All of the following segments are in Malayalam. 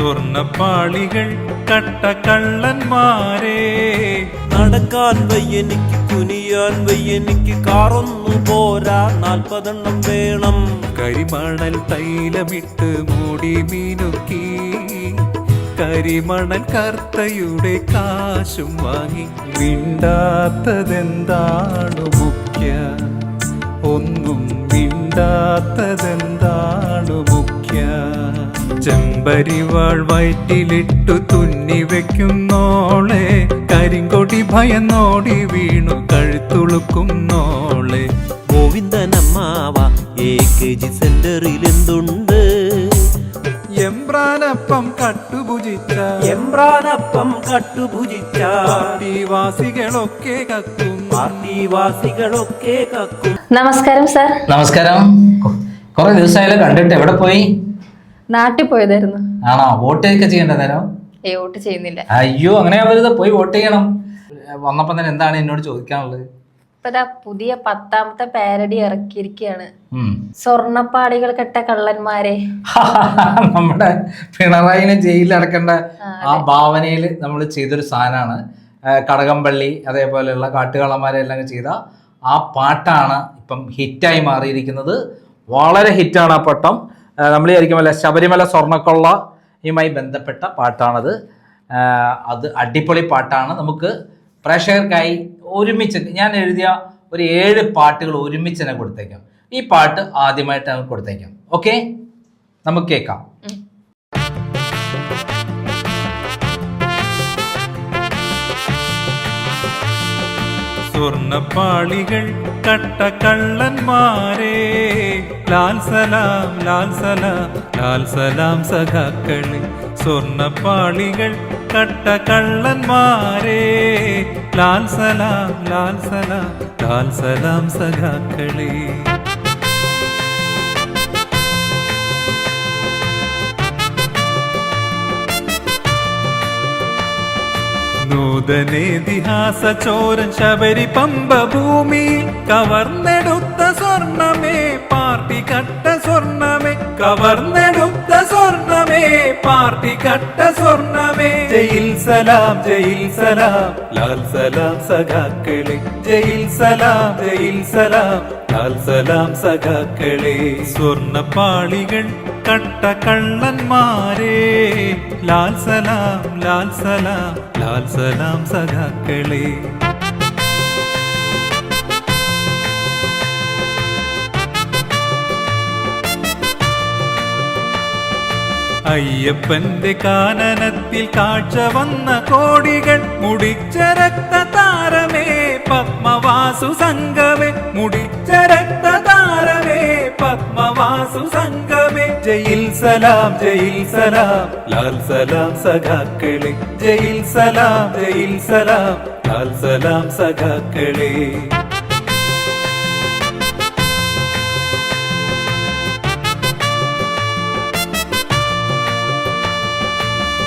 സ്വർണപ്പാളികൾ കട്ട കള്ളന്മാരെ. നടക്കാൻ വയ്യെനിക്ക്, കുനിയാൻ വയ്യെനിക്ക്, കാറൊന്നു പോരാ 40 എണ്ണം വേണം. കരിമണൽ തൈലമിട്ട് മൂടി മീനുക്കി, കരിമണൽ കർത്തയുടെ കാശും വാങ്ങി. മിണ്ടാത്തതെന്താണു മുഖ്യ, ഒന്നും മിണ്ടാത്തതെന്താണു മുഖ്യ. ചെമ്പരിവാൾ വയറ്റിലിട്ടു തുന്നി വെക്കുന്നോളെ, കരിങ്കൊടി ഭയന്നോടി വീണു കഴുത്തുളുക്കുന്നോളെ. ഗോവിന്ദനമ്മാവ AKG സെന്ററിൽ എന്തുണ്ട്? എംബ്രാനപ്പം കട്ടുഭുജിച്ച, എംബ്രാനപ്പം കട്ടുഭുജിച്ച പാർട്ടിവാസികളൊക്കെ കക്കും, പാർട്ടിവാസികളൊക്കെ കക്കും. നമസ്കാരം സാർ. നമസ്കാരം. കുറെ ദിവസമായാലും കണ്ടിട്ട്. എവിടെ പോയി? നാട്ടിൽ പോയതായിരുന്നു. ആണോ? വോട്ട് ഒക്കെ ചെയ്യേണ്ട നേരം? വോട്ട് ചെയ്യുന്നില്ല. അയ്യോ, അങ്ങനെ ആവരുത്, പോയി വോട്ട് ചെയ്യണം. വന്നപ്പോ തന്നെ എന്താണ് എന്നോട് ചോദിക്കാനുള്ളത്? ഇപ്പതാ പുതിയ 10ാമത്തെ പാരഡി ഇറക്കിയിരിക്കുകയാണ്. സ്വർണപ്പാളികൾ കെട്ട കള്ളന്മാരെ. നമ്മുടെ പിണറായിനെ ജയിലിൽ അടക്കേണ്ട ആ ഭാവനയിൽ നമ്മൾ ചെയ്തൊരു സാധനമാണ്. കടകംപള്ളി അതേപോലെയുള്ള കാട്ടുകള്ളന്മാരെല്ലാം ചെയ്ത ആ പാട്ടാണ് ഇപ്പം ഹിറ്റായി മാറിയിരിക്കുന്നത്. വളരെ ഹിറ്റാണ് ആ പട്ടം. നമ്മൾ വിചാരിക്കുമല്ല, ശബരിമല സ്വർണ്ണക്കൊള്ളയുമായി ബന്ധപ്പെട്ട പാട്ടാണത്. അത് അടിപൊളി പാട്ടാണ്. നമുക്ക് പ്രേക്ഷകർക്കായി ഒരുമിച്ച് ഞാൻ എഴുതിയ ഒരു 7 പാട്ടുകൾ ഒരുമിച്ച് തന്നെ കൊടുത്തേക്കാം. ഈ പാട്ട് ആദ്യമായിട്ട് നമുക്ക് കൊടുത്തേക്കാം. ഓക്കെ, നമുക്ക് കേൾക്കാം. സ്വർണപ്പാളികൾ കട്ട കള്ളന്മാരെ. ലാൽ സലാം ലാൽ സലാം ലാൽ സലാം സഖാക്കളെ. സ്വർണപ്പാളികൾ കട്ട കള്ളന്മാരെ. ലാൽ സലാം ലാൽ സലാം ലാൽ സലാം സഖാക്കളെ. നൂതനേതിഹാസ ചോരൻ ശബരി പമ്പ ഭൂമിയിൽ കവർന്നെടുത്ത സ്വർണമേ, പാർട്ടി കട്ട സ്വർണമേ. കവർന്നെടുത്ത സ്വർണമേ, പാർട്ടി കട്ട സ്വർണമേ. ജയിൽ സലാം ജയിൽ സലാം ലാൽ സലാം സഖാക്കളെ. ജയിൽ സലാം ജയിൽ സലാം ലാൽ സലാം സഖാക്കളെ. സ്വർണപ്പാളികൾ കട്ട കള്ളന്മാരെ. ലാൽ സലാം ലാൽ സലാം ലാൽ സലാം സഖാക്കളെ. അയ്യപ്പന്റെ കാനനത്തിൽ കാഴ്ച വന്ന കോടികൾ മുടിച്ച രക്തതാരമേ, പത്മവാസു സംഘമേ. മുടിച്ച രക്തതാരമേ, പത്മവാസു സംഘമേ. ജയിൽ സലാം ജയിൽ സലാം ലാൽ സലാം സഖാക്കളെ. ജയിൽ സലാം ജയിൽ സലാം ലാൽ സലാം സഖാക്കളെ.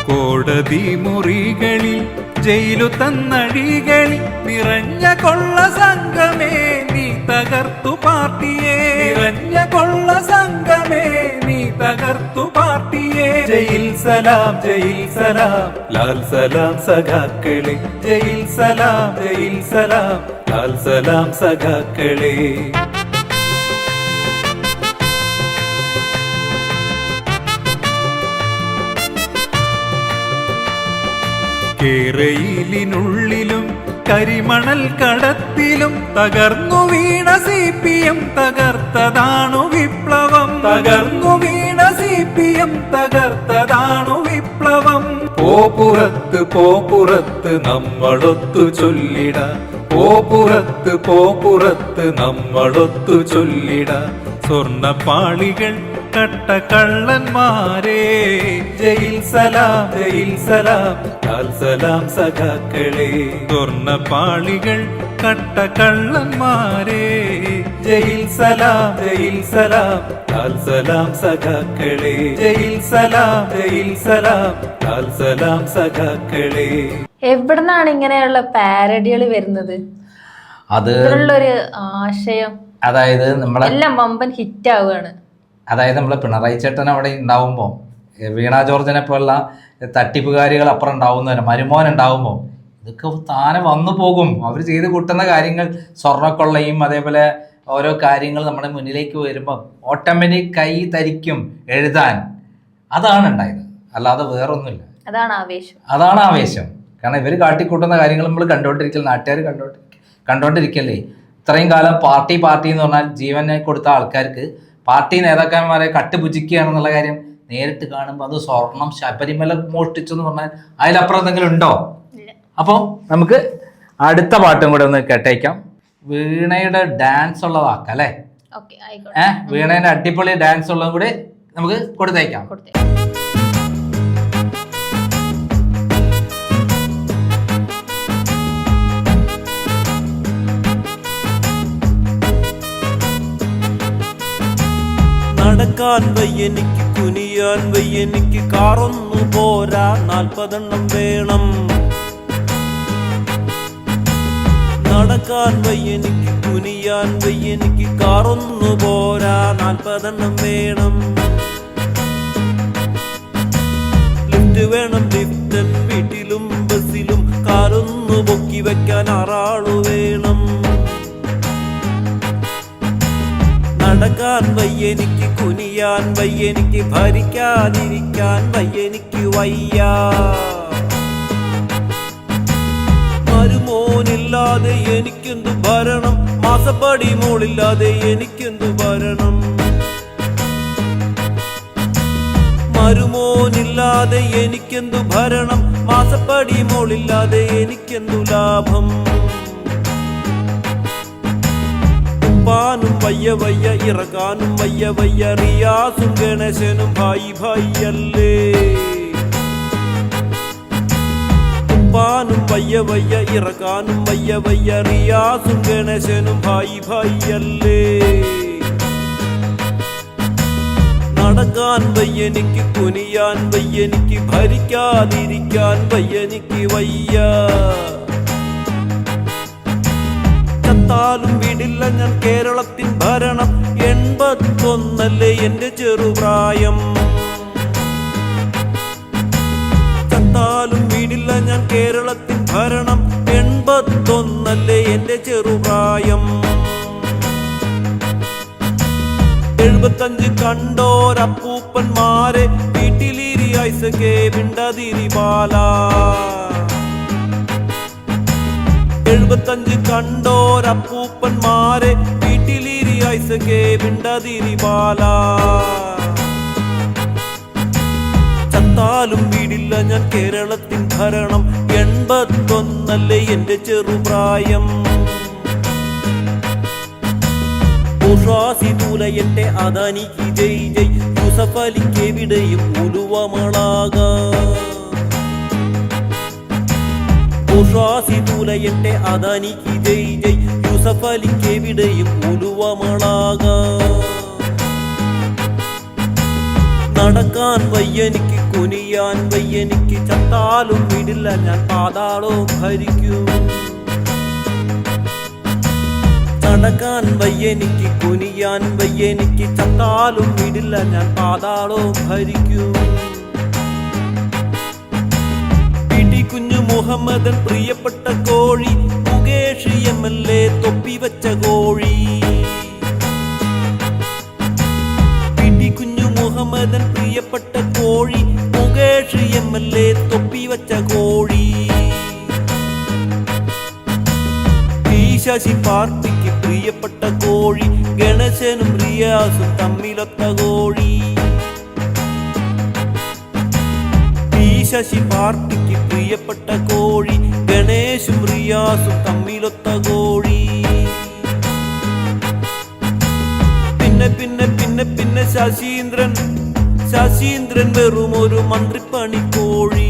കോടതി മുറികളിൽ ജയിലു തന്നഴികളിൽ നിറഞ്ഞ കൊള്ള സംഘമേ, നീ തകർത്തു പാർട്ടിയെ. നിറഞ്ഞ കൊള്ള സംഘമേ, നീ തകർത്തു പാർട്ടിയെ. ജയിൽ സലാം ജയിൽ സലാം ലാൽ സലാം സഖാക്കളെ. ജയിൽ സലാം ജയിൽ സലാം ലാൽ സലാം സഖാക്കളെ. കേരയിലിനുള്ളിലും കരിമണൽ കടത്തിലും തകർന്നു വീണ CPM തകർത്തതാണു വിപ്ലവം. തകർന്നു വീണ CPM തകർത്തതാണു വിപ്ലവം. പോപ്പുറത്ത് പോപ്പുറത്ത് നമ്മളൊത്തു ചൊല്ലിട. പോപ്പുറത്ത് പോപ്പുറത്ത് നമ്മളൊത്തു ചൊല്ലിട. സ്വർണപ്പാളികൾ കട്ട കള്ളന്മാരെ. ജയിൽ സലാം ജയിൽ സലാം ലാൽ സലാം സഖാക്കളെ. സ്വർണപ്പാളികൾ കട്ട കള്ളന്മാരെ. ജയിൽ സലാം ജയിൽ സലാം ലാൽ സലാം സഖാക്കളെ. ജയിൽ സലാം ജയിൽ സലാം ലാൽ സലാം സഖാക്കളെ. എവിടുന്നാണ് ഇങ്ങനെയുള്ള പാരഡികൾ വരുന്നത്? അതിലുള്ളൊരു ആശയം, അതായത് നമ്മളെ എല്ലാം വമ്പൻ ഹിറ്റ് ആവുകയാണ്. അതായത് നമ്മളെ പിണറായി ചേട്ടൻ അവിടെ ഉണ്ടാവുമ്പോൾ വീണ ജോർജിനെ പോലുള്ള തട്ടിപ്പുകാരികൾ അപ്പുറം ഉണ്ടാവുന്നവരെ മരുമോൻ ഉണ്ടാവുമ്പോൾ ഇതൊക്കെ താനെ വന്നു പോകും. അവർ ചെയ്ത് കൂട്ടുന്ന കാര്യങ്ങൾ, സ്വർണ്ണക്കൊള്ളയും അതേപോലെ ഓരോ കാര്യങ്ങൾ നമ്മുടെ മുന്നിലേക്ക് വരുമ്പോൾ ഓട്ടോമാറ്റിക് കൈ തരിക്കും എഴുതാൻ. അതാണ് ഉണ്ടായത്, അല്ലാതെ വേറൊന്നുമില്ല. അതാണ് ആവേശം. കാരണം ഇവർ കാട്ടിക്കൂട്ടുന്ന കാര്യങ്ങൾ നമ്മൾ കണ്ടുകൊണ്ടിരിക്കൽ, നാട്ടുകാർ കണ്ടുകൊണ്ടിരിക്കല്ലേ. ഇത്രയും കാലം പാർട്ടി എന്ന് പറഞ്ഞാൽ ജീവനെ കൊടുത്ത ആൾക്കാർക്ക് പാർട്ടി നേതാക്കന്മാരെ കട്ടുപുജിക്കുകയാണെന്നുള്ള കാര്യം നേരിട്ട് കാണുമ്പോൾ അത് സ്വർണം ശബരിമല മോഷ്ടിച്ചെന്ന് പറഞ്ഞാൽ അതിലപ്പുറം എന്തെങ്കിലും ഉണ്ടോ? അപ്പോൾ നമുക്ക് അടുത്ത പാട്ടും കൂടെ ഒന്ന് കേട്ടേക്കാം. വീണയുടെ ഡാൻസ് ഉള്ളതാക്കാം അല്ലേ? വീണയുടെ അടിപൊളി ഡാൻസ് ഉള്ളതും കൂടി നമുക്ക് കൊടുത്തേക്കാം. നടക്കാൻ വയ്യെനിക്ക്, കുനിയാൻ വയ്യെനിക്ക്, കാറൊന്നു പോരാ 40 വേണം. നടക്കാൻ വയ്യെനിക്ക്, കുനിയാൻ വയ്യെനിക്ക്, കാറൊന്നു പോരാ 40 വേണം. ലിഫ്റ്റ് വേണം ലിഫ്റ്റൻ, വീട്ടിലും ബസ്സിലും കാലൊന്നു പൊക്കി വെക്കാൻ 6 വേണം. നടക്കാൻ വയ്യെനിക്ക്, കുനിയാൻ വയ്യെനിക്ക്, ഭരിക്കാതിരിക്കാൻ വയ്യെനിക്ക് വയ്യ. മരുമോനില്ലാതെ എനിക്കെന്തു ഭരണം, മാസപ്പടി മോളില്ലാതെ എനിക്കെന്തു ഭരണം. മരുമോനില്ലാതെ എനിക്കെന്തു ഭരണം, മാസപ്പടി മോളില്ലാതെ എനിക്കെന്തു ലാഭം. ഉപ്പാനും വയ്യ വയ്യ, ഇറക്കാനും വയ്യ വയ്യ, റിയാസും ഗണേശനും ഭായി ഭായിയല്ലേ. ഉപ്പാനും വയ്യ വയ്യ, ഇറക്കാനും വയ്യ വയ്യ, റിയാസും ഗണേശനും ഭായി ഭായിയല്ലേ. നടക്കാൻ വയ്യെനിക്ക്, കുനിയാൻ വയ്യെനിക്ക്, ഭരിക്കാതിരിക്കാൻ വയ്യെനിക്ക് വയ്യ. ചത്താലും വിടില്ല ഞാൻ കേരളത്തിൻ ഭരണം, 81 എന്റെ ചെറുപ്രായം. ചത്താലും വിടില്ല ഞാൻ കേരളത്തിൻ ഭരണം, 81 എന്റെ ചെറുപ്രായം. 75 കണ്ടോരപ്പൂപ്പന്മാരെ വീട്ടിലിരി ഐസകെ മിണ്ടതിരി ബാല. 75 കണ്ടോരപ്പൂപ്പന്മാരെ വീട്ടിലിരി ഐസകെ മിണ്ടതിരി ബാല. ചത്താലും വീടില്ല ഞാൻ കേരളത്തിൻ ഭരണം, 81 എന്റെ ചെറുപ്രായം. ബുർഷ്വാസി തൂലയട്ടെ അദാനിക്ക് ജയ് ജയ്, യൂസഫ് അലിക്ക് എവിടെയും ഉലുവമളാകാം. ബുർഷ്വാസി തൂലയട്ടെ അദാനിക്ക് ജയ് ജയ്, യൂസഫ് അലിക്ക് എവിടെയും ഉലുവമളാകാം. നടക്കാൻ വയ്യെനിക്ക്, കുനിയാൻ വയ്യെനിക്ക്, ചത്താലും വിടില്ല ഞാൻ പാതാളവും ഭരിക്കും. നടക്കാൻ വയ്യെനിക്ക്, കുനിയാൻ വയ്യെനിക്ക്, ചത്താലും വിടില്ല ഞാൻ പാതാളവും ഭരിക്കും. കുഞ്ഞു മുഹമ്മദൻ പ്രിയപ്പെട്ട കോഴി, മുകേഷ് MLA തൊപ്പി വെച്ച കോഴി. കുഞ്ഞു മുഹമ്മദൻ പ്രിയപ്പെട്ട കോഴി, മുകേഷ് MLA തൊപ്പി വെച്ച കോഴി. ശശി പാർട്ടിക്ക് പ്രിയപ്പെട്ട കോഴി, ഗണേശനും റിയാസും തമ്മിലൊത്ത കോഴി. ശശി പാർട്ടിക്ക് പ്രിയപ്പെട്ട കോഴി, ഗണേശും റിയാസും തമ്മിലൊത്ത കോഴി. പിന്നെ പിന്നെ പിന്നെ പിന്നെ ശശീന്ദ്രൻ വെറും ഒരു മന്ത്രിപ്പണി കോഴി.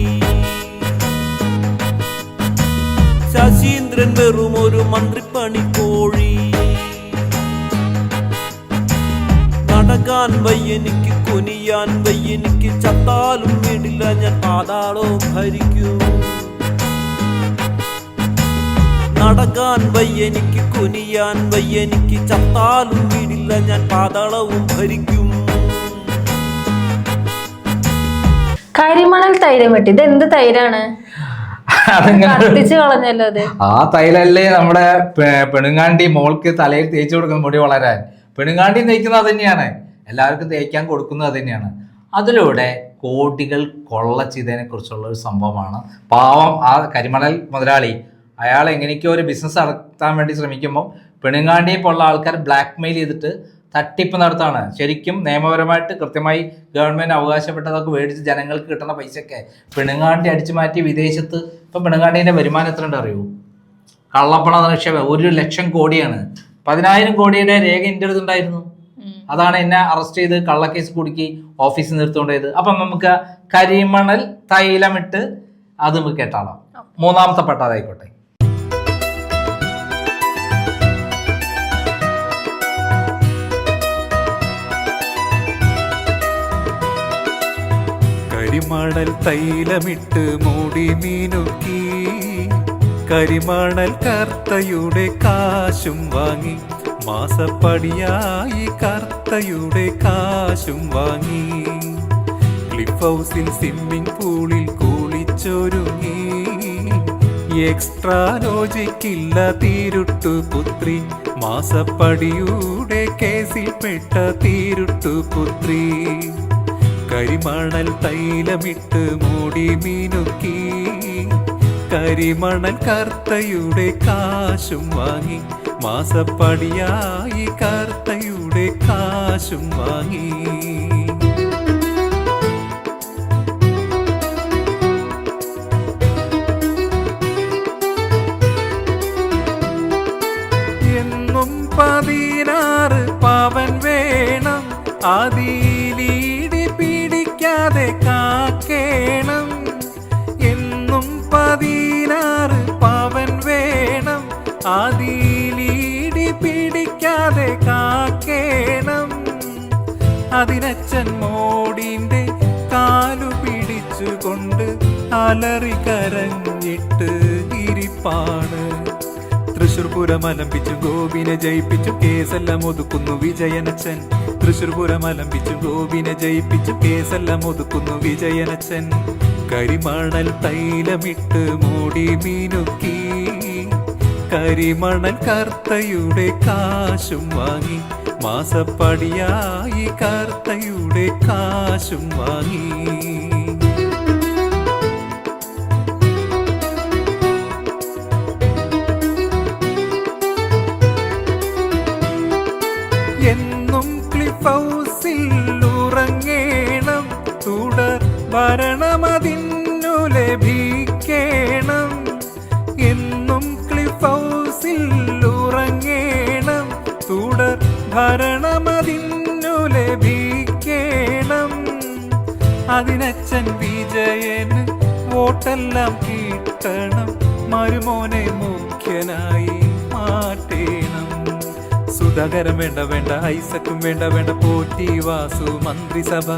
ശശീന്ദ്രൻ വെറും ഒരു മന്ത്രിപ്പണി കോഴി. നടക്കാൻ വയ്യെനിക്ക്, കുനിയാൻ വയ്യെനിക്ക്, ചത്താലും വിടില്ല ഞാൻ പാതാളവും ഭരിക്കും. നടക്കാൻ വയ്യെനിക്ക്, കുനിയാൻ വയ്യെനിക്ക്, ചത്താലും വിടില്ല ഞാൻ പാതാളവും ഭരിക്കും. കരിമണൽ തൈലം വെട്ടി, ഇത് എന്ത് തൈരാണ്? കത്തിച്ച് കളഞ്ഞല്ലോ അത്. ആ തൈലല്ലേ നമ്മുടെ പെണുങ്ങാണ്ടി മോൾക്ക് തലയിൽ തേച്ച് കൊടുക്കുന്ന മുടി വളരാൻ. പെണുങ്ങാണ്ടി തേക്കുന്നത് അത് തന്നെയാണ്, എല്ലാവർക്കും തേക്കാൻ കൊടുക്കുന്നത് അത് തന്നെയാണ്. അതിലൂടെ കോടികൾ കൊള്ളച്ചതിനെ കുറിച്ചുള്ള ഒരു സംഭവമാണ്. പാവം ആ കരിമണൽ മുതലാളി, അയാൾ എങ്ങനെയൊക്കെയോ ഒരു ബിസിനസ് നടത്താൻ വേണ്ടി ശ്രമിക്കുമ്പോൾ പെണുങ്ങാണ്ടിയെ പോലുള്ള ആൾക്കാർ ബ്ലാക്ക് മെയിൽ ചെയ്തിട്ട് തട്ടിപ്പ് നടത്താണ്. ശരിക്കും നിയമപരമായിട്ട് കൃത്യമായി ഗവൺമെന്റ് അവകാശപ്പെട്ടതൊക്കെ മേടിച്ച് ജനങ്ങൾക്ക് കിട്ടുന്ന പൈസയൊക്കെ പെണുങ്ങാണ്ടി അടിച്ചു മാറ്റി വിദേശത്ത്. ഇപ്പം പെണുങ്ങാണ്ടീൻ്റെ വരുമാനം എത്ര ഉണ്ട് അറിയൂ? കള്ളപ്പണ നിക്ഷേപം 1,00,000 കോടിയാണ്. 10,000 കോടിയുടെ രേഖ എൻ്റെ അടുത്തുണ്ടായിരുന്നു. അതാണ് എന്നെ അറസ്റ്റ് ചെയ്ത് കള്ളക്കേസ് കുടുക്കി ഓഫീസിൽ നിർത്തുകൊണ്ടത്. അപ്പം നമുക്ക് കരിമണൽ തൈലമിട്ട് അത് കേട്ടാളോ. മൂന്നാമത്തെ പെട്ടാതായിക്കോട്ടെ. കരിമണൽ തൈലമിട്ട് മൂടി മീനുക്കി, കരിമണൽ കർത്തയുടെ കാശും വാങ്ങി, മാസപ്പടിയായി കർത്തയുടെ കാശും വാങ്ങി. ക്ലിഫ് ഹൗസിൽ സ്വിമ്മിംഗ് പൂളിൽ കുളിച്ചൊരുങ്ങി, എക്സ്ട്രാ ലോജിക്കില്ല തീരുട്ടു പുത്രി, മാസപ്പടിയുടെ കേസിൽ പെട്ട തീരുട്ടു പുത്രി. കരിമണൽ തൈലമിട്ട് മൂടി മീനുക്കി, കരിമണൽ കർത്തയുടെ കാശും വാങ്ങി, മാസപ്പടിയായി കർത്തയുടെ കാശും വാങ്ങി. എന്നും 16 പവൻ വേണം, അതിലീടി പിടിക്കാതെ കാക്കേണം. എന്നും 16 പവൻ വേണം, അതിലീടി പിടിക്കാതെ കാക്കേണം. അതിനച്ഛൻ മോടിന്റെ കാലു പിടിച്ചുകൊണ്ട് അലറി കരഞ്ഞിട്ട് ഇരിപ്പാണ്. തൃശൂർ പൂരം അലമ്പിച്ചു ഗോപിനെ ജയിപ്പിച്ചു, കേസെല്ലാം ഒതുക്കുന്നു വിജയനച്ഛൻ. തൃശൂർ പൂരം അലമ്പിച്ചു ഗോപിനെ ജയിപ്പിച്ചു, കേസെല്ലാം ഒതുക്കുന്നു വിജയനച്ഛൻ. കരിമണൽ തൈലമിട്ട് മൂടി മീനുക്കി, കരിമണൽ കർത്തയുടെ കാശും വാങ്ങി, മാസപ്പടിയായി കർത്തയുടെ കാശും വാങ്ങി. എന്നും ക്ലിഫ് ഹൗസിൽ ഉറങ്ങേണം, തുടർ ഭരണമതിന്നു ലഭിക്കേണം. എന്നും ക്ലിഫ് ഹൗസിൽ ഉറങ്ങേണം, തുടർ ഭരണമതിന്നു ലഭിക്കേണം. അതിനച്ഛൻ വിജയന് വോട്ടെല്ലാം കിട്ടണം, മരുമോനെ മുഖ്യനായി മാറ്റേണം. സുധാകരം വേണ്ട വേണ്ട, ഐസക്കും വേണ്ട വേണ്ട, പോറ്റി വാസു മന്ത്രിസഭ.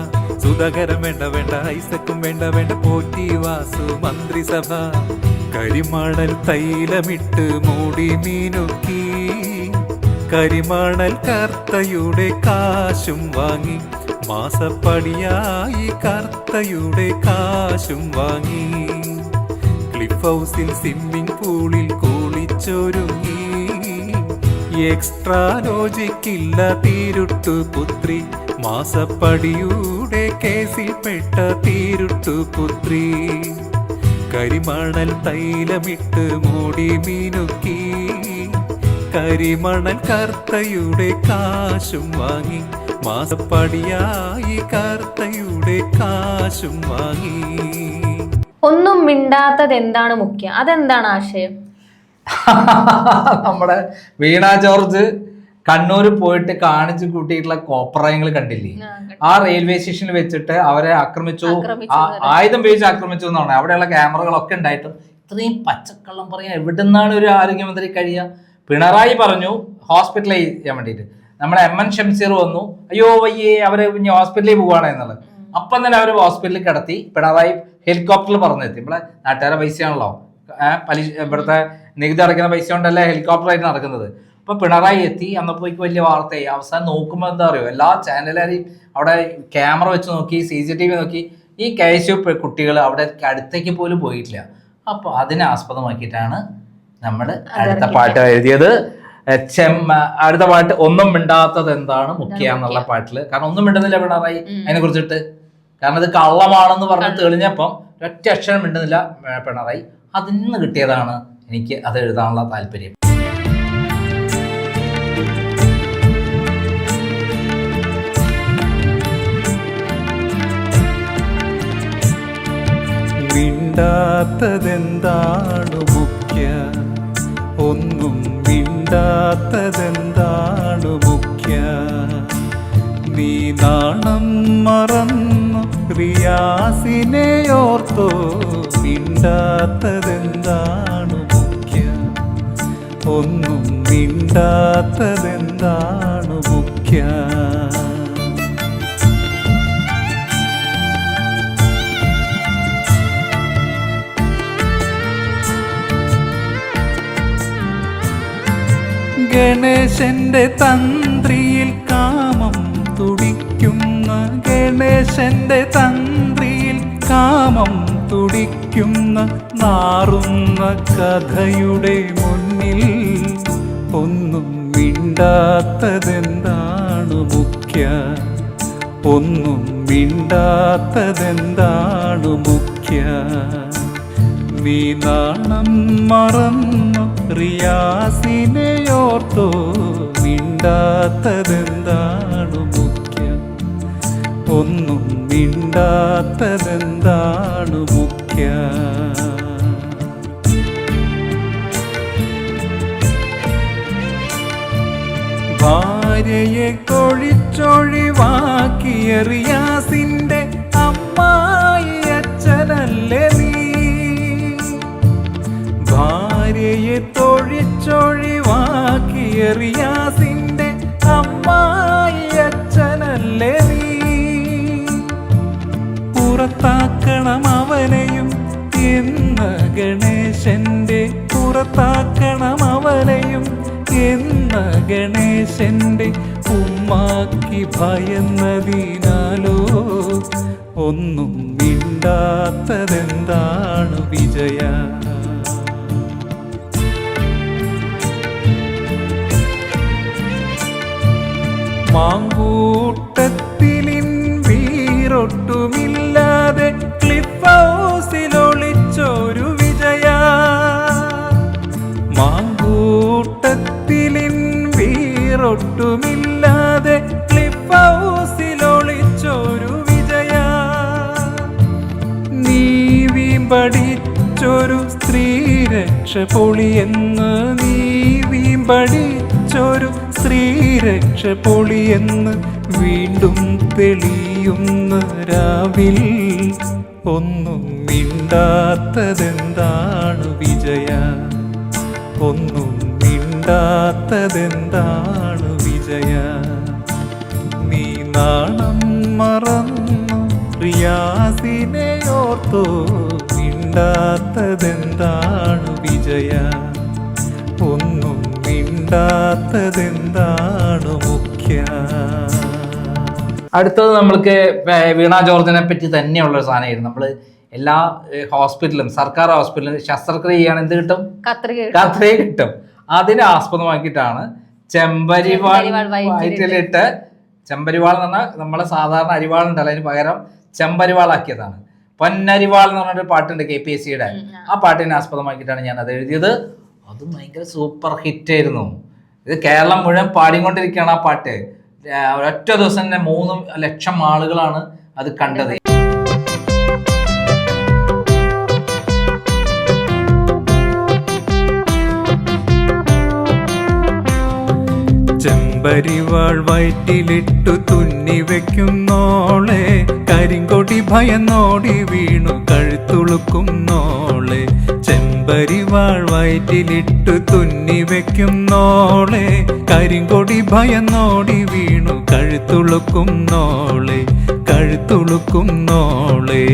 സുധാകരം വേണ്ട വേണ്ട, ഐസക്കും വേണ്ട വേണ്ട, പോറ്റി വാസു മന്ത്രിസഭ. കരിമണൽ തൈലമിട്ട് മൂടി മീനുക്കി, കരിമണൽ കർത്തയുടെ കാശും വാങ്ങി, മാസപ്പടിയായി കർത്തയുടെ കാശും വാങ്ങി. ക്ലിഫ് ഹൗസിൽ സ്വിമ്മിംഗ് പൂളിൽ കുളിച്ചൊരുങ്ങി, എക്സ്ട്രാ ലോജിക്കില്ല തീരുട്ടു പുത്രി, മാസപ്പടിയുടെ കേസിൽ പെട്ട തീരുട്ടു പുത്രി. കരിമണൽ തൈലമിട്ട് മൂടി മീനുക്കി, കരിമണൽ കർത്തയുടെ കാശും വാങ്ങി, മാസപ്പടിയായി കർത്തയുടെ കാശും വാങ്ങി. ഒന്നും മിണ്ടാത്തത് എന്താണ് മുഖ്യം? അതെന്താണ് ആശയം? നമ്മുടെ വീണ ജോർജ് കണ്ണൂർ പോയിട്ട് കാണിച്ചു കൂട്ടിയിട്ടുള്ള കോപ്രായങ്ങൾ കണ്ടില്ലേ? ആ റെയിൽവേ സ്റ്റേഷനിൽ വെച്ചിട്ട് അവരെ ആക്രമിച്ചു, ആയുധം ഉപയോഗിച്ച് ആക്രമിച്ചു എന്നാണ്. അവിടെയുള്ള ക്യാമറകളൊക്കെ ഉണ്ടായിട്ടും ഇത്രയും പച്ചക്കള്ളം പറയാൻ എവിടെ നിന്നാണ് ഒരു ആരോഗ്യമന്ത്രി കഴിയുക? പിണറായി പറഞ്ഞു ഹോസ്പിറ്റലൈസ് ചെയ്യാൻ വേണ്ടിയിട്ട്. നമ്മുടെ MN ഷംസീർ വന്നു, അയ്യോ വയ്യേ അവര് ഇനി ഹോസ്പിറ്റലിൽ പോവാണ് എന്നുള്ളത്. അപ്പം തന്നെ അവർ ഹോസ്പിറ്റലിൽ കിടത്തി. പിണറായി ഹെലികോപ്റ്ററിൽ പറഞ്ഞെത്തി. നമ്മളെ നാട്ടുകാരെ പൈസയാണല്ലോ, ഇവിടുത്തെ നികുതി അടയ്ക്കുന്ന പൈസ കൊണ്ടല്ലേ ഹെലികോപ്റ്ററായിട്ട് നടക്കുന്നത്. അപ്പൊ പിണറായി എത്തി. അന്നപ്പോഴേക്ക് വലിയ വാർത്തയായി. അവസാനം നോക്കുമ്പോൾ എന്താ അറിയോ, എല്ലാ ചാനലുകാരെയും അവിടെ ക്യാമറ വെച്ച് നോക്കി, CCTV നോക്കി, ഈ KSU കുട്ടികൾ അവിടെ അടുത്തേക്ക് പോലും പോയിട്ടില്ല. അപ്പോൾ അതിനെ ആസ്പദമാക്കിയിട്ടാണ് നമ്മൾ അടുത്ത പാട്ട് എഴുതിയത്. അടുത്ത പാട്ട് ഒന്നും മിണ്ടാത്തത് എന്താണ് മുഖ്യ എന്നുള്ള പാട്ടില്. കാരണം ഒന്നും മിണ്ടുന്നില്ല പിണറായി അതിനെ കുറിച്ചിട്ട്. കാരണം ഇത് കള്ളമാണെന്ന് പറഞ്ഞ് തെളിഞ്ഞപ്പം ഒറ്റ അക്ഷരം മിണ്ടുന്നില്ല പിണറായി. അതിന്ന് കിട്ടിയതാണ് എനിക്ക് അത് എഴുതാനുള്ള താല്പര്യം. മിണ്ടാത്തതെന്താണു മുഖ്യ, ഒന്നും മിണ്ടാത്തതെന്താണു മുഖ്യ, നീ നാണം മറന്നു റിയാസിനെ ഓർത്തോ, മിണ്ടാത്തതെന്താണു മുഖ്യ, ഒന്നും മിണ്ടാത്തതെന്താണു മുഖ്യ. ഗണേശന്റെ തന്ത്രിയിൽ കാമം തുടിക്കുന്ന, ഗണേശന്റെ തന്ത്രിയിൽ കാമം തുടിക്കുന്ന നാറുന്ന കഥയുടെ മുന്നിൽ ഒന്നും മിണ്ടാത്തതെന്താണു മുഖ്യ, ഒന്നും മിണ്ടാത്തതെന്താണു മുഖ്യ, നീ നാണം മറന്നു റിയാസിനെ ഓർത്തോ, മിണ്ടാത്തതെന്താണു മുഖ്യ, ഒന്നും മിണ്ടാത്തതെന്താണു മുഖ്യ. ഭാര്യയെ കൊഴിച്ചൊഴിവാക്കിയ റിയാസിന്റെ അമ്മായി അച്ഛനല്ലേ നീ, ഭാര്യയെ തൊഴിച്ചൊഴിവാക്കിയ റിയാസിന്റെ അമ്മായി അച്ഛനല്ലേ നീ, പുറത്താക്കണം അവനെയും എന്ന ഗണേശന്റെ, പുറത്താക്കണം അവനെയും എന്ന ഗണേശന്റെ ഉമ്മാക്കി ഭയന്നതിനാലോ, ഒന്നും മിണ്ടാത്തതെന്താണു വിജയ, മാങ്കൂട്ടത്തിലിൻ വീറൊട്ടുമില്ലാതെ ക്ലിഫ് ഹൗസിലൊളിച്ചൊരു വിജയ, മാങ്കൂട്ടത്തിലിൻ വീറൊട്ടുമില്ലാതെ ക്ലിഫ് ഹൗസിലൊളിച്ചൊരു വിജയ, നീ വീമ്പടിച്ചൊരു സ്ത്രീരക്ഷ പൊളിയെന്ന്, നീ വീമ്പടിച്ചൊരു സ്ത്രീരക്ഷ പൊളിയെന്ന് വീണ്ടും തെളിയുന്ന രാവിൽ ഒന്നും മിണ്ടാത്തതെന്താണു വിജയ, ഒന്നും മിണ്ടാത്തതെന്താണു വിജയ, നീ നാണം മറന്നു റിയാസിനെ ഓർത്തോ, മിണ്ടാത്തതെന്താണു വിജയ, ഒന്നും മിണ്ടാത്തതെന്താണു മുഖ്യ. അടുത്തത് നമ്മൾക്ക് വീണ ജോർജിനെ പറ്റി തന്നെയുള്ളൊരു സാധനമായിരുന്നു. നമ്മൾ എല്ലാ ഹോസ്പിറ്റലും സർക്കാർ ഹോസ്പിറ്റലും ശസ്ത്രക്രിയ ചെയ്യാൻ എന്ത് കിട്ടും? കത്രിക കിട്ടും. അതിനെ ആസ്പദമാക്കിയിട്ടാണ് ചെമ്പരിവാൾ വയറ്റിലിട്ട്, ചെമ്പരിവാൾ എന്ന് പറഞ്ഞാൽ നമ്മളെ സാധാരണ അരിവാൾ ഉണ്ടല്ലോ, അതിന് പകരം ചെമ്പരിവാളാക്കിയതാണ്. പൊന്നരിവാൾ എന്ന് പറഞ്ഞൊരു പാട്ടുണ്ട് KPSCയുടെ, ആ പാട്ടിനെ ആസ്പദമാക്കിയിട്ടാണ് ഞാൻ അത് എഴുതിയത്. അതും ഭയങ്കര സൂപ്പർ ഹിറ്റ് ആയിരുന്നു. ഇത് കേരളം മുഴുവൻ പാടിക്കൊണ്ടിരിക്കുകയാണ് ആ പാട്ട്. ഒറ്റ ദിവസം തന്നെ 3 ലക്ഷം ആളുകളാണ് അത് കണ്ടത്. ചെമ്പരിവാൾ വയറ്റിലിട്ടു തുന്നി വെക്കുന്നോളെ, കരിങ്കൊടി ഭയന്നോടി വീണു കഴുത്തുളുക്കുന്നോളെ, ചെമ്പരിവാൾ വയറ്റിലിട്ടു തുന്നി വെക്കുന്നോളെ, കരിങ്കൊടി ഭയന്നോടി വീണു കഴുത്തുളുക്കുന്നോളെ, കഴുത്തുളുക്കുന്നോളെ.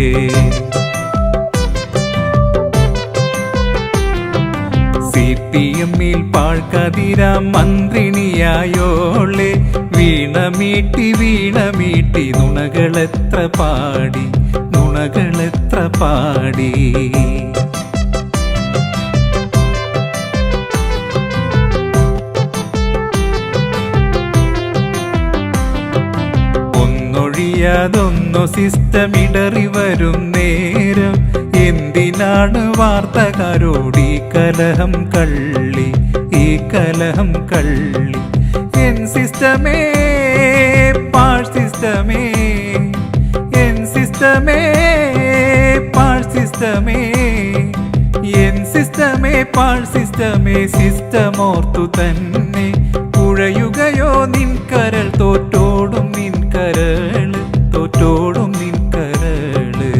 CPM-ൽ പാഴ്കതിരാം മന്ത്രിണിയായോളെ, വീണമീട്ടി വീണമീട്ടി നുണകളെത്ര പാടി, നുണ നുണകളെത്ര പാടി. ഒന്നൊഴിയാതൊന്നു സിസ്റ്റമിടറി വരും നേരം എന്തിനാണ് വാർത്തകാരോട് ഈ കലഹം കള്ളി, ഈ കലഹം കള്ളി. എൻ സിസ്റ്റമേ പാഴ് സിസ്റ്റമേ, എൻ സിസ്റ്റമേ പാഴ് സിസ്റ്റമേ, എൻ സിസ്റ്റമേ പാഴ് സിസ്റ്റമേ. സിസ്റ്റമോർത്തു തന്നെ കുഴയുകയോ നിൻ കരൾ, തോറ്റോടും നിൻ കരള്, തോറ്റോടും നിൻ കരള്.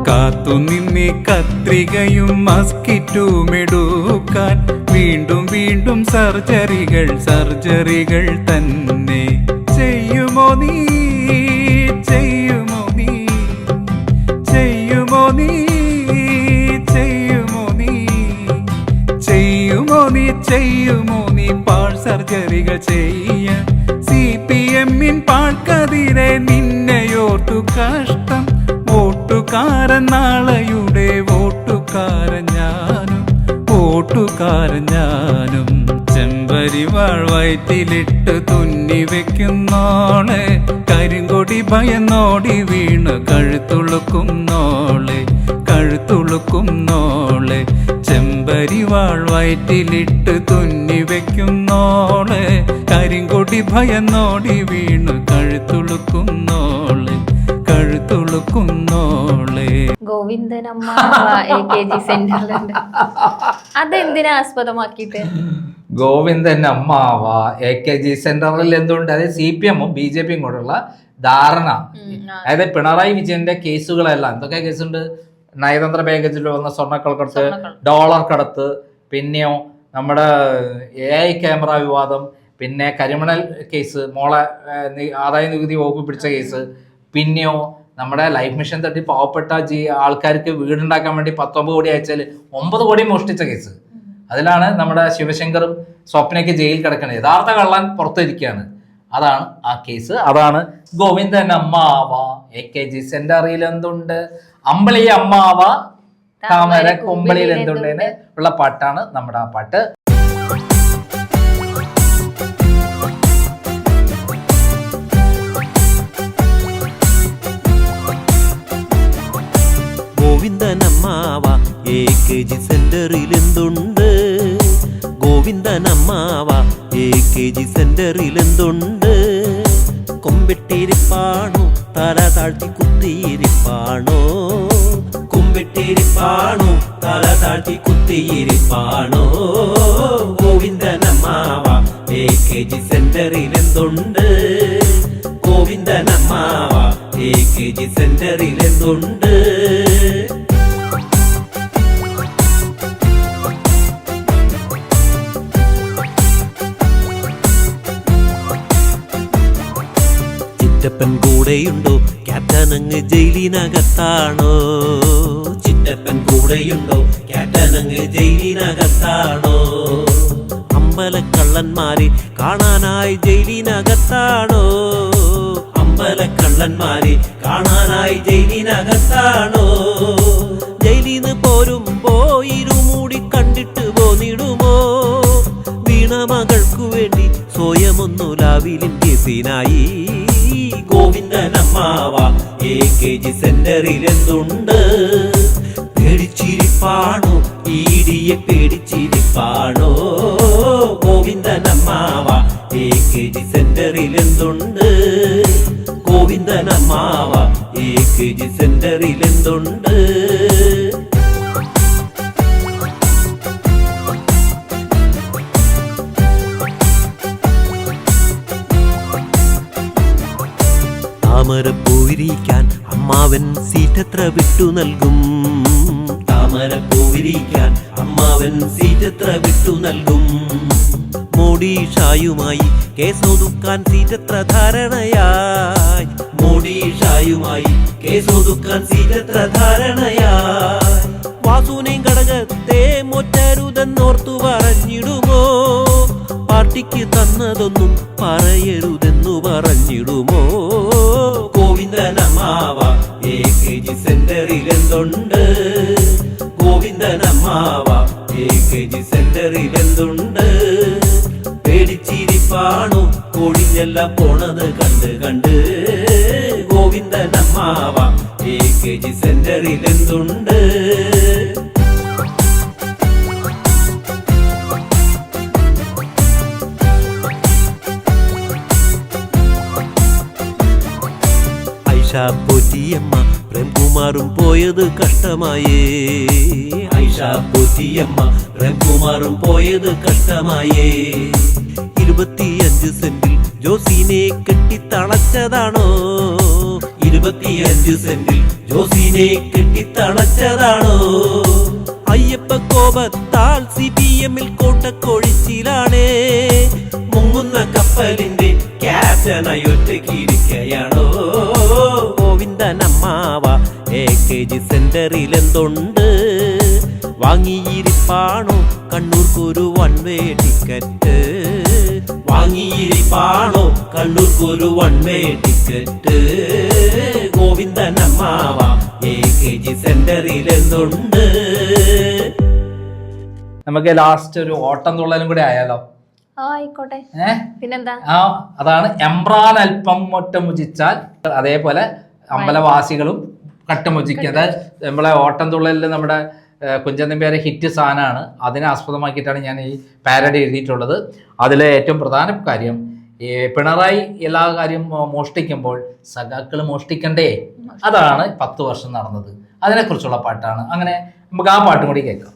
കാത്തുനിന്നേ കത്രികയും മസ്കിറ്റുമെടുക്കാൻ വീണ്ടും വീണ്ടും സർജറികൾ, സർജറികൾ തന്നെ. ചെയ്യുമോ നീ, ചെയ്യുമോ നീ, ചെയ്യുമോ നീ, ചെയ്യുമോ നീ, ചെയ്യുമോ നീ, ചെയ്യുമോ നീ പാഴ് സർജറികൾ ചെയ്യാൻ. CPM-ൻ പാഴ്ക്കതിരെ നിന്നെയോർത്തു കഷ്ടം. വോട്ടുകാരൻ നാളെയുടെ വോട്ടുകാരൻ ഞാനും, വോട്ടുകാരൻ ഞാനും. ചെമ്പരിവാൾ വയറ്റിലിട്ട് തുന്നി വെക്കുന്നോളെ, കരിങ്കൊടി ഭയന്നോടി വീണ് കഴുത്തുളുക്കും നോളെ, കഴുത്തുളുക്കും നോളെ. ചെമ്പരിവാൾ വയറ്റിലിട്ട് തുന്നി വെക്കുന്നോളെ, കരിങ്കൊടി ഭയന്നോടി വീണ് കഴുത്തുളുക്കും നോളെ, കഴുത്തുളുക്കുന്നോളെ. ഗോവിന്ദനമ്മ AKG സെന്ററിലുണ്ട്. അതെന്തിനാ ആസ്പദമാക്കിയിട്ട്? ഗോവിന്ദൻ അമ്മാവ AKG സെന്ററിൽ എന്തുകൊണ്ട്? അതായത് CPM-ഉം BJP-യും കൂടെയുള്ള ധാരണ. അതായത് പിണറായി വിജയന്റെ കേസുകളെല്ലാം, എന്തൊക്കെ കേസുണ്ട്? നയതന്ത്ര ബാഗേജിൽ വന്ന സ്വർണ്ണക്കടത്ത്, ഡോളർ കടത്ത്, പിന്നെയോ നമ്മുടെ AI ക്യാമറ വിവാദം, പിന്നെ കരിമണൽ കേസ്, മോളെ ആദായ നികുതി വകുപ്പ് പിടിച്ച കേസ്, പിന്നെയോ നമ്മുടെ ലൈഫ് മിഷൻ തട്ടി പാവപ്പെട്ട ആൾക്കാർക്ക് വീടുണ്ടാക്കാൻ വേണ്ടി 19 കോടി അയച്ചാൽ 9 കോടി മോഷ്ടിച്ച കേസ്. അതിലാണ് നമ്മുടെ ശിവശങ്കറും സ്വപ്നയ്ക്ക് ജയിലിൽ കിടക്കുന്നത്. യഥാർത്ഥ കള്ളൻ പുറത്തിരിക്കുകയാണ്. അതാണ് ആ കേസ്. അതാണ് ഗോവിന്ദൻ അമ്മാവ AKG സെന്ററിൽ എന്തുണ്ട്, അമ്പളി അമ്മാവ താമര കൊമ്പളിയിൽ എന്തുണ്ട് ഉള്ള പാട്ടാണ് നമ്മുടെ ആ പാട്ട്. ഗോവിന്ദനമ്മാവ AKG സെന്ററിൽ എന്തുണ്ട്, ഗോവിന്ദനമ്മാവ AKG സെന്ററിൽ എന്തുണ്ട്. കൊമ്പിട്ടിരിപ്പാണോ, തല താഴ്ത്തി കുത്തിയിരിപ്പാണോ, കൊമ്പിട്ടിരിപ്പാണോ, തല താഴ്ത്തി കുത്തിയിരിപ്പാണോ. ഗോവിന്ദനമ്മാവ AKG സെന്ററിൽ എന്തുണ്ട്, ഗോവിന്ദനമ്മാവ AKG സെന്ററിൽ എന്തുണ്ട്. ചിറ്റപ്പൻ കൂടെയുണ്ടോ, ക്യാപ്റ്റൻ അങ്ങ് ജയിലിനകത്താണോ, ചിറ്റപ്പൻ കൂടെയുണ്ടോ, ക്യാപ്റ്റൻ അങ്ങ് ജയിലിനകത്താണോ. അമ്പലക്കള്ളന്മാരെ കാണാനായി ജയിലിനകത്താണോ, അമ്പലക്കള്ളന്മാരെ കാണാനായി ജയിലിനകത്താണോ. ജയിലിന്ന് പോരുമ്പോ ഇരുമൂടി കണ്ടിട്ട് പോന്നിടുമോ, വീണ മകൾക്കു വേണ്ടി സ്വയമൊന്നു ലാവിലിൻ കേസിനായി. ഗോവിന്ദനമ്മാവ AKG സെന്ററിൽ എന്തുണ്ട്, പേടിച്ചിരിപ്പാണോ, ഈടിയെ പേടിച്ചിരിപ്പാണോ. ഗോവിന്ദനമ്മാവ AKG സെന്ററിൽ എന്തുണ്ട്, ഗോവിന്ദനമ്മാവ AKG സെന്ററിൽ എന്തുണ്ട്. താമരപ്പൂവിരിക്കാൻ അമ്മാവൻ സീറ്റെത്ര വിട്ടു നൽകും, താമരപ്പൂവിരിക്കാൻ അമ്മാവൻ സീറ്റെത്ര വിട്ടു നൽകും. മോഡി ഷായുമായി കേസൊതുക്കാൻ സീറ്റെത്ര ധാരണയായി, മോഡി ഷായുമായി കേസൊതുക്കാൻ സീറ്റെത്ര ധാരണയായി. വാസുവിനെയും ഘടകത്തെ മൊറ്റരുതെന്നോർത്തു പറഞ്ഞിടുമോ, പാർട്ടിക്ക് തന്നതൊന്നും പറയരുതെന്നു പറഞ്ഞിടുമോ? ഗോവിന്ദനമ്മാവ AKG സെന്ററിൽ എന്തുണ്ട്? ഗോവിന്ദനമ്മാവ AKG സെന്ററിൽ എന്തുണ്ട്? പേടിച്ചിരിപ്പാണു കോടിഞ്ഞെല്ലാം പോണത് കണ്ട് കണ്ട്. ഗോവിന്ദനമ്മാവ AKG സെന്ററിൽ എന്തുണ്ട്? പോറ്റിയമ്മ പ്രേംകുമാറും പോയത് കഷ്ടമായേ. ഐഷ പോറ്റിയമ്മ പ്രേംകുമാറും പോയത് കഷ്ടമായേ. 25 സെന്റിൽ ജോസിനെ കെട്ടിത്തളച്ചതാണോ? 25 സെന്റിൽ ജോസിനെ കെട്ടിത്തളച്ചതാണോ? അയ്യപ്പ കോപത്താൽ CPM കോട്ടക്കൊഴിച്ചിലാണേ. മുങ്ങുന്ന കപ്പലിന്റെ ക്യാപ്റ്റനായി ഒറ്റയ്ക്കിരിക്കയാണോ? ഗോവിന്ദനമ്മാവ AKG സെന്ററിൽ എന്തുണ്ട്? വാങ്ങിയിരിപ്പാണോ കണ്ണൂർക്കൊരു വൺ വേ ടിക്കറ്റ്? വാങ്ങിയിരിപ്പാണോ കണ്ണൂർക്കൊരു വൺ വേ ടിക്കറ്റ്? ഗോവിന്ദനമ്മാവ AKG സെന്ററിൽ എന്തുണ്ട്? നമുക്ക് ലാസ്റ്റ് ഒരു ഓട്ടം തുള്ളലും കൂടെ ആയാലോ? ആയിക്കോട്ടെ, പിന്നെന്താ? അതാണ് എംബ്രാൻ അല്പം ഒറ്റമുചിച്ചാൽ, അതേപോലെ അമ്പലവാസികളും കട്ടുമുചിക്കുക. അതായത് നമ്മളെ ഓട്ടം തുള്ളലിൽ നമ്മുടെ കുഞ്ചൻനമ്പ്യാരെ ഹിറ്റ് സാധനമാണ്. അതിനെ ആസ്പദമാക്കിയിട്ടാണ് ഞാൻ ഈ പാരഡി എഴുതിയിട്ടുള്ളത്. അതിലെ ഏറ്റവും പ്രധാന കാര്യം, ഈ പിണറായി എല്ലാ കാര്യം മോഷ്ടിക്കുമ്പോൾ സഖാക്കൾ മോഷ്ടിക്കണ്ടേ? അതാണ് 10 വർഷം നടന്നത്. അതിനെക്കുറിച്ചുള്ള പാട്ടാണ്. അങ്ങനെ നമുക്ക് ആ പാട്ടും കൂടി കേൾക്കാം.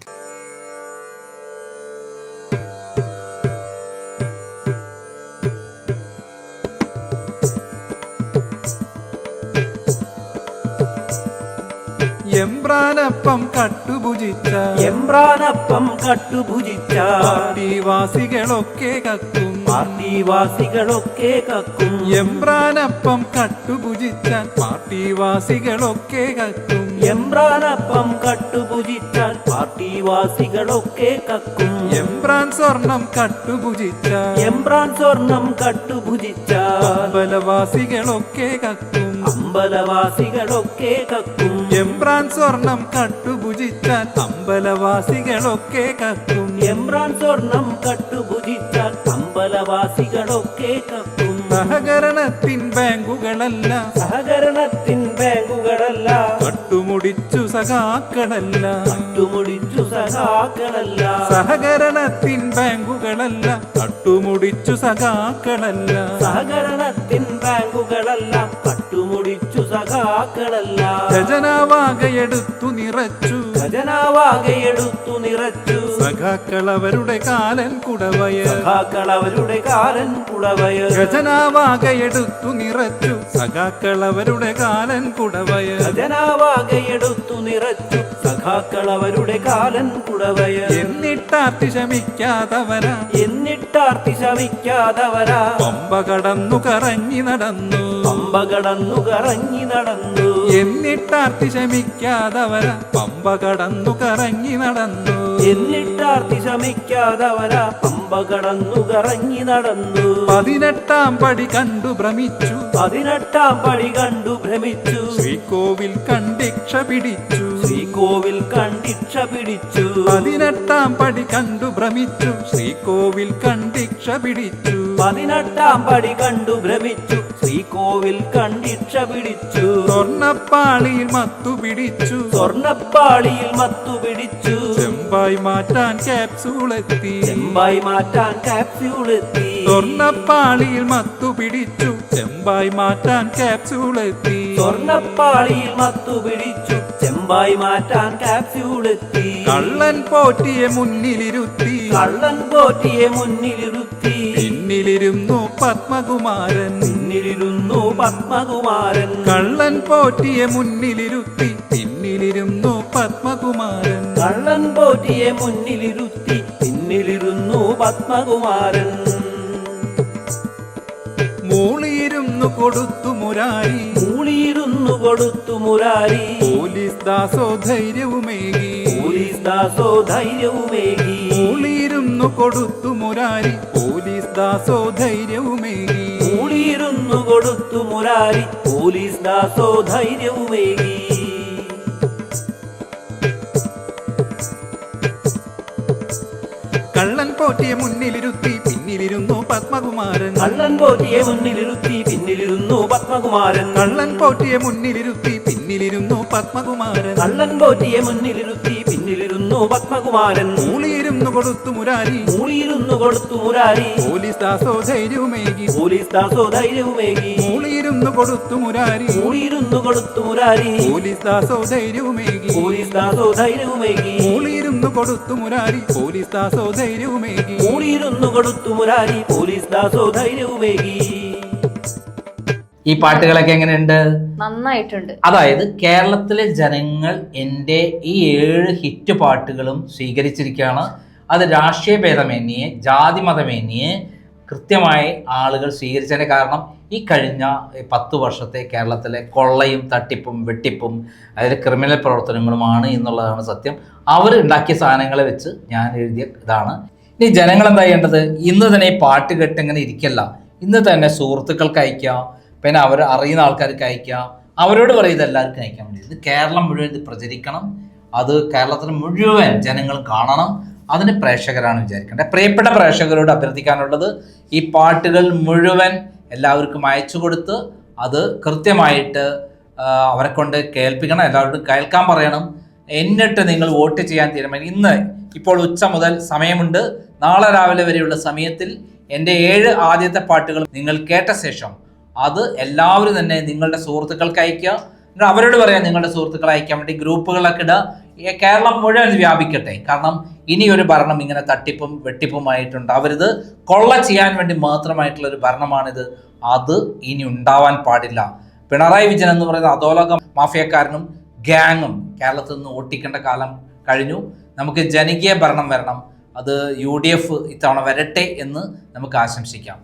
എംബ്രാനപ്പം കട്ടുഭുജിച്ച എംബ്രാനപ്പം കട്ടുഭുജിച്ച പാർട്ടിവാസികളൊക്കെ കക്കും പാർട്ടിവാസികളൊക്കെ കക്കും. എംബ്രാനപ്പം കട്ടുഭുജിച്ചാൽ പാർട്ടിവാസികളൊക്കെ കക്കും. എംബ്രാനപ്പം കട്ടുഭുജിച്ചാൽ പാർട്ടിവാസികളൊക്കെ കക്കും. എംബ്രാൻ സ്വർണം കട്ടുഭുജിച്ചാൽ എംബ്രാൻ സ്വർണം കട്ടുഭുജിച്ചാൽ അമ്പലവാസികളൊക്കെ കക്കും. അമ്പലവാസികളൊക്കെ കക്കും. എംബ്രാൻ സ്വർണം കട്ടുഭുജിച്ചാൽ അമ്പലവാസികളൊക്കെ കക്കും. എംബ്രാൻ സ്വർണം കട്ടുഭുജിച്ചാൽ അമ്പലവാസികളൊക്കെ കക്കും. സഹകരണത്തിൻ ബാങ്കുകളല്ല സഹകരണത്തിൻ ബാങ്കുകളല്ല കട്ടുമുടിച്ചു സഖാക്കളല്ല കട്ടുമുടിച്ചു സഖാക്കളല്ല. സഹകരണത്തിൻ ബാങ്കുകളല്ല കട്ടുമുടിച്ചു സഖാക്കളല്ല. സഹകരണത്തിൻ ബാങ്കുകളല്ല കട്ടുമുടിച്ചു സഖാക്കളല്ല. ഖജനാവാകയെടുത്തു നിറച്ചു ഖജനാവാകയെടുത്തു നിറച്ചു സഖാക്കളവരുടെ കാലൻ കുടവയർ. സഖാക്കളവരുടെ കാലൻ കുടവയർ. ഖജനാവാകയെടുത്തു നിറച്ചു സഖാക്കളവരുടെ കാലൻ കുടവയർ. ഖജനാവാകയെടുത്തു നിറച്ചു സഖാക്കളവരുടെ കാലൻ കുടവയർ. എന്നിട്ടാർത്തി ശമിക്കാതവരാ എന്നിട്ടാർത്തി ശമിക്കാതവരാ പമ്പ കടന്നു കറങ്ങി നടന്നു. പമ്പ കടന്നു കറങ്ങി നടന്നു. എന്നിട്ടാർത്തി ശമിക്കാതവരാ പമ്പ കടന്നു കറങ്ങി നടന്നു. എന്നിട്ടാർത്തി ശമിക്കാതവരാ പമ്പ കടന്നു കറങ്ങി നടന്നു. 18 പടി കണ്ടു ഭ്രമിച്ചു 18 പടി കണ്ടു ഭ്രമിച്ചു. ശ്രീകോവിൽ കണ്ടിക്ഷ പിടിച്ചു ശ്രീകോവിൽ കണ്ടിക്ഷ പിടിച്ചു. 18 പടി കണ്ടു ഭ്രമിച്ചു ശ്രീകോവിൽ കണ്ടിക്ഷ പിടിച്ചു. 18 പടി കണ്ടു ഭ്രമിച്ചു ശ്രീകോവിൽ കണ്ടിക്ഷ പിടിച്ചു. സ്വർണ്ണപ്പാളിയിൽ മത്തു പിടിച്ചു സ്വർണ്ണപ്പാളിയിൽ മത്തു പിടിച്ചു. ചെമ്പായി മാറ്റാൻ ക്യാപ്സൂളെത്തി ചെമ്പായി മാറ്റാൻ ക്യാപ്സ്യൂളെത്തി. സ്വർണ്ണപ്പാളിയിൽ മത്തു പിടിച്ചു ചെമ്പായി മാറ്റാൻ ക്യാപ്സൂളെത്തി. സ്വർണ്ണപ്പാളിയിൽ മത്തു പിടിച്ചു ചെമ്പായി മാറ്റാൻ ക്യാപ്സ്യൂളെത്തി. കള്ളൻ പോറ്റിയെ മുന്നിലിരുത്തി കള്ളൻ പോറ്റിയെ മുന്നിലിരുത്തി. പിന്നിലിരുന്നു പത്മകുമാരൻ പിന്നിലിരുന്നു പത്മകുമാരൻ. കള്ളൻ പോറ്റിയെ മുന്നിലിരുത്തി പിന്നിലിരുന്നു പത്മകുമാരൻ. കള്ളൻ പോറ്റിയെ മുന്നിലിരുത്തി പിന്നിലിരുന്നു പത്മകുമാരൻ. മൂളിയിരുന്നു കൊടുത്തു മുരാരി മൂളിയിരുന്നു കൊടുത്തു മുരാരി. പോലീസ് ദാസോ ധൈര്യവുമേകി പോലീസ് ദാസോ ധൈര്യവുമേകി. മൂളിയിരുന്നു മൂളിയിരുന്നു കൊടുത്തു മുരാരി പോലീസ് ദാസോ ധൈര്യവുമേകി. മൂളിയിരുന്നു കൊടുത്തു മുരാരി പോലീസ് ദാസോ ധൈര്യവുമേകി. കള്ളൻ പോറ്റിയെ മുന്നിലിരുത്തി പിന്നിലിരുന്നു പത്മകുമാരൻ. കള്ളൻ പോറ്റിയെ മുന്നിലിരുത്തി പിന്നിലിരുന്നു പത്മകുമാരൻ. കള്ളൻ പോറ്റിയെ മുന്നിലിരുത്തി പിന്നിലിരുന്നു പത്മകുമാരൻ. കള്ളൻ പോറ്റിയെ മുന്നിലിരുത്തി പിന്നിലിരുന്നു പത്മകുമാരൻ. മൂളിയിരുന്നു കൊടുത്തു മുരാരി മൂളിയിരുന്നു കൊടുത്തു മുരാരി പോലീസ് ദാസോ ധൈര്യവുമേകി. പോലീസ് ദാസോ ധൈര്യവുമേകി. മൂളിയിരുന്നു കൊടുത്തു മുരാരി മൂളിയിരുന്നു കൊടുത്തു മുരാരി പോലീസ് ദാസോ ധൈര്യവുമേകി. പോലീസ് ദാസോ ധൈര്യവുമേകി. മൂളിയിരുന്നു കൊടുത്തു മുരാരി പോലീസ് ദാസോ ധൈര്യവുമേകി. മൂളിയിരുന്നു കൊടുത്തു മുരാരി പോലീസ് ദാസോ ധൈര്യവുമേകി. ഈ പാട്ടുകളൊക്കെ എങ്ങനെയുണ്ട്? നന്നായിട്ടുണ്ട്. അതായത് കേരളത്തിലെ ജനങ്ങൾ എൻ്റെ ഈ 7 ഹിറ്റ് പാട്ടുകളും സ്വീകരിച്ചിരിക്കുകയാണ്. അത് രാഷ്ട്രീയ ഭേദമന്യേ ജാതി മതമന്യേ കൃത്യമായി ആളുകൾ സ്വീകരിച്ചതിൻ്റെ കാരണം ഈ കഴിഞ്ഞ 10 വർഷത്തെ കേരളത്തിലെ കൊള്ളയും തട്ടിപ്പും വെട്ടിപ്പും അതായത് ക്രിമിനൽ പ്രവർത്തനങ്ങളുമാണ് എന്നുള്ളതാണ് സത്യം. അവർ ഉണ്ടാക്കിയ സാധനങ്ങളെ വെച്ച് ഞാൻ എഴുതിയ ഇതാണ്. ഇനി ജനങ്ങൾ എന്താ ചെയ്യേണ്ടത്? ഇന്ന് തന്നെ ഈ പാട്ട് കേട്ട് ഇങ്ങനെ ഇരിക്കല്ല, ഇന്ന് തന്നെ സുഹൃത്തുക്കൾക്ക് അയക്കുക, പിന്നെ അവർ അറിയുന്ന ആൾക്കാർക്ക് അയക്കുക, അവരോട് പറയുന്നത് എല്ലാവർക്കും അയക്കാൻ വേണ്ടി. ഇത് കേരളം മുഴുവൻ ഇത് പ്രചരിക്കണം, അത് കേരളത്തിന് മുഴുവൻ ജനങ്ങൾ കാണണം. അതിന് പ്രേക്ഷകരാണ് വിചാരിക്കേണ്ടത്. പ്രിയപ്പെട്ട പ്രേക്ഷകരോട് അഭ്യർത്ഥിക്കാനുള്ളത് ഈ പാട്ടുകൾ മുഴുവൻ എല്ലാവർക്കും അയച്ചു കൊടുത്ത് അത് കൃത്യമായിട്ട് അവരെ കൊണ്ട് കേൾപ്പിക്കണം, എല്ലാവരോടും കേൾക്കാൻ പറയണം. എന്നിട്ട് നിങ്ങൾ വോട്ട് ചെയ്യാൻ തീരുമാനിക്കും. ഇന്ന് ഇപ്പോൾ ഉച്ച മുതൽ സമയമുണ്ട്. നാളെ രാവിലെ വരെയുള്ള സമയത്തിൽ എൻ്റെ 7 ആദ്യത്തെ പാട്ടുകൾ നിങ്ങൾ കേട്ട ശേഷം അത് എല്ലാവരും തന്നെ നിങ്ങളുടെ സുഹൃത്തുക്കൾക്ക് അയക്കുക. അവരോട് പറയാം നിങ്ങളുടെ സുഹൃത്തുക്കളെ അയക്കാൻ വേണ്ടി ഗ്രൂപ്പുകളൊക്കെ ഇടുക. കേരളം മുഴുവൻ വ്യാപിക്കട്ടെ. കാരണം ഇനി ഒരു ഭരണം ഇങ്ങനെ തട്ടിപ്പും വെട്ടിപ്പുമായിട്ടുണ്ടാവരുത്. കൊള്ള ചെയ്യാൻ വേണ്ടി മാത്രമായിട്ടുള്ള ഒരു ഭരണമാണിത്. അത് ഇനി ഉണ്ടാവാൻ പാടില്ല. പിണറായി വിജയൻ എന്ന് പറയുന്ന അധോലോക മാഫിയക്കാരനും ഗ്യാങ്ങും കേരളത്തിൽ നിന്ന് ഓട്ടിക്കേണ്ട കാലം കഴിഞ്ഞു. നമുക്ക് ജനകീയ ഭരണം വരണം. അത് UDF ഇത്തവണ വരട്ടെ എന്ന് നമുക്ക് ആശംസിക്കാം.